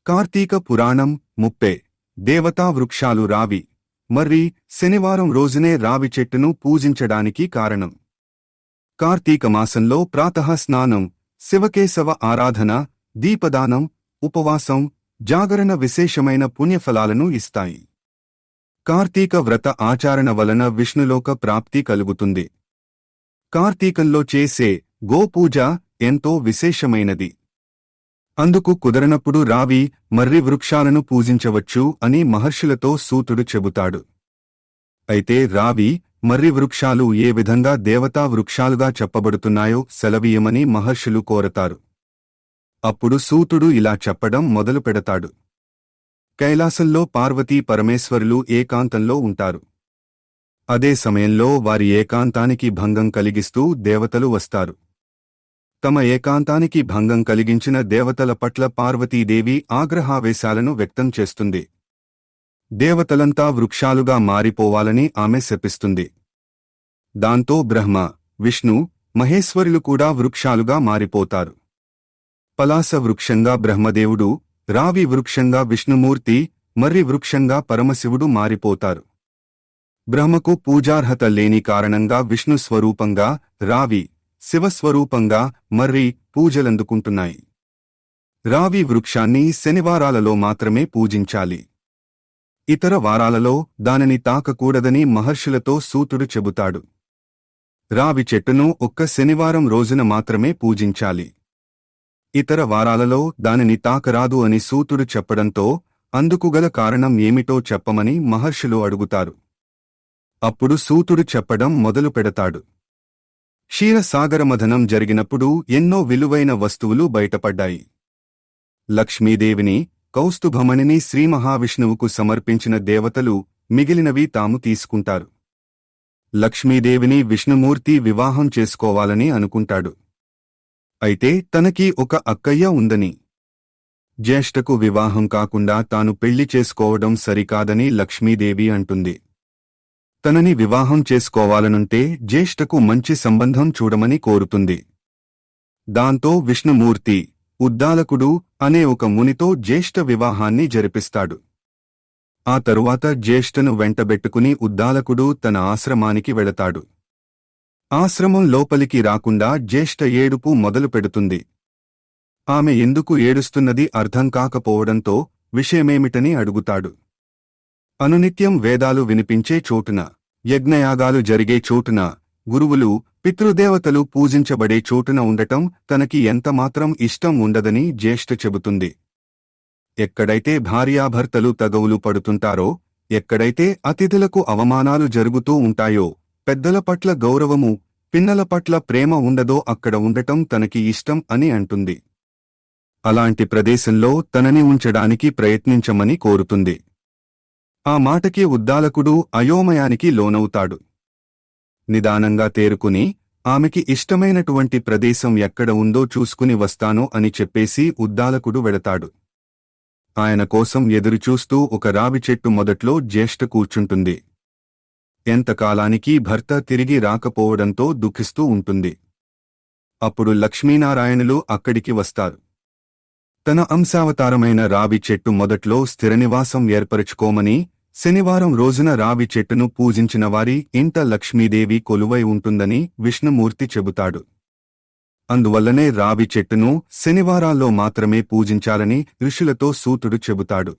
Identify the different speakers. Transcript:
Speaker 1: కార్తీక పురాణం 30 దేవతా వృక్షాలు రావి మర్రి శనివారం రోజునే రావి చెట్టును పూజించడానికి కారణం. కార్తీక మాసంలో ప్రాతః స్నానం, శివకేశవ ఆరాధన, దీపదానం, ఉపవాసం, జాగరణ విశేషమైన పుణ్యఫలాలను ఇస్తాయి. కార్తీక వ్రత ఆచరణ వలన విష్ణులోక ప్రాప్తి కలుగుతుంది. కార్తీకంలో చేసే గోపూజ ఎంతో విశేషమైనది. అందుకు కుదరనప్పుడు రావి, మర్రి వృక్షాలను పూజించవచ్చు అని మహర్షులతో సూతుడు చెబుతాడు. అయితే రావి, మర్రి వృక్షాలు ఏ విధంగా దేవతా వృక్షాలుగా చెప్పబడుతున్నాయో సెలవీయమని మహర్షులు కోరతారు. అప్పుడు సూతుడు ఇలా చెప్పడం మొదలు పెడతాడు. కైలాసంలో పార్వతీ పరమేశ్వరులు ఏకాంతంలో ఉంటారు. అదే సమయంలో వారి ఏకాంతానికి భంగం కలిగిస్తూ దేవతలు వస్తారు. తమ ఏకాంతానికి భంగం కలిగించిన దేవతల పట్ల పార్వతీదేవి ఆగ్రహావేశాలను వ్యక్తం చేస్తుంది. దేవతలంతా వృక్షాలుగా మారిపోవాలని ఆమె శపిస్తుంది. దాంతో బ్రహ్మ, విష్ణు, మహేశ్వరులు కూడా వృక్షాలుగా మారిపోతారు. పలాస వృక్షంగా బ్రహ్మదేవుడు, రావి వృక్షంగా విష్ణుమూర్తి, మర్రి వృక్షంగా పరమశివుడు మారిపోతారు. బ్రహ్మకు పూజార్హత లేని కారణంగా విష్ణు స్వరూపంగా రావి, శివస్వరూపంగా మర్రి పూజలందుకుంటున్నాయి. రావి వృక్షాన్ని శనివారాలలో మాత్రమే పూజించాలి. ఇతర వారాలలో దానిని తాకకూడదని మహర్షులతో సూతుడు చెబుతాడు. రావి చెట్టును ఒక్క శనివారం రోజున మాత్రమే పూజించాలి. ఇతర వారాలలో దానిని తాకరాదు అని సూతుడు చెప్పడంతో అందుకుగల కారణం ఏమిటో చెప్పమని మహర్షులు అడుగుతారు. అప్పుడు సూతుడు చెప్పడం మొదలు పెడతాడు. క్షీరసాగరమథనం జరిగినప్పుడు ఎన్నో విలువైన వస్తువులు బయటపడ్డాయి. లక్ష్మీదేవిని, కౌస్తుభమణిని శ్రీమహావిష్ణువుకు సమర్పించిన దేవతలు మిగిలినవి తాము తీసుకుంటారు. లక్ష్మీదేవిని విష్ణుమూర్తి వివాహం చేసుకోవాలని అనుకుంటాడు. అయితే తనకి ఒక అక్కయ్య ఉందని, జ్యేష్ఠకు వివాహం కాకుండా తాను పెళ్లి చేసుకోవడం సరికాదని లక్ష్మీదేవి అంటుంది. తనని వివాహం చేసుకోవాలనుంటే జ్యేష్ఠకు మంచి సంబంధం చూడమని కోరుతుంది. దాంతో విష్ణుమూర్తి ఉద్దాలకుడు అనే ఒక మునితో జ్యేష్ఠ వివాహాన్ని జరిపిస్తాడు. ఆ తరువాత జ్యేష్ఠను వెంటబెట్టుకుని ఉద్దాలకుడు తన ఆశ్రమానికి వెళతాడు. ఆశ్రమం లోపలికి రాకుండా జ్యేష్ఠ ఏడుపు మొదలు పెడుతుంది. ఆమె ఎందుకు ఏడుస్తున్నది అర్థం కాకపోవడంతో విషయమేమిటని అడుగుతాడు. అనునిత్యం వేదాలు వినిపించే చోటున, యజ్ఞయాగాలు జరిగే చోటున, గురువులు, పితృదేవతలు పూజించబడే చోటున ఉండటం తనకి ఎంతమాత్రం ఇష్టం ఉండదని జ్యేష్ఠ చెబుతుంది. ఎక్కడైతే భార్యాభర్తలు తగవులు పడుతుంటారో, ఎక్కడైతే అతిథులకు అవమానాలు జరుగుతూ ఉంటాయో, పెద్దల పట్ల గౌరవము, పిన్నల పట్ల ప్రేమ ఉండదో అక్కడ ఉండటం తనకి ఇష్టం అని అంటుంది. అలాంటి ప్రదేశంలో తనని ఉంచడానికి ప్రయత్నించమని కోరుతుంది. ఆ మాటకి ఉద్దాలకుడు అయోమయానికి లోనవుతాడు. నిదానంగా తేరుకుని ఆమెకి ఇష్టమైనటువంటి ప్రదేశం ఎక్కడ ఉందో చూసుకుని వస్తాను అని చెప్పేసి ఉద్దాలకుడు వెళతాడు. ఆయన కోసం ఎదురుచూస్తూ ఒక రావి చెట్టు మొదట్లో జ్యేష్ఠ కూర్చుంటుంది. ఎంతకాలానికి భర్త తిరిగి రాకపోవడంతో దుఃఖిస్తూ ఉంటుంది. అప్పుడు లక్ష్మీనారాయణులు అక్కడికి వస్తారు. తన అంశావతారమైన రావి చెట్టు మొదట్లో స్థిరనివాసం ఏర్పరచుకోమని, శనివారం రోజున రావి చెట్టును పూజించిన వారి ఇంట లక్ష్మీదేవి కొలువై ఉంటుందని విష్ణుమూర్తి చెబుతాడు. అందువల్లనే రావి చెట్టును శనివారాల్లో మాత్రమే పూజించాలని ఋషులతో సూతుడు చెబుతాడు.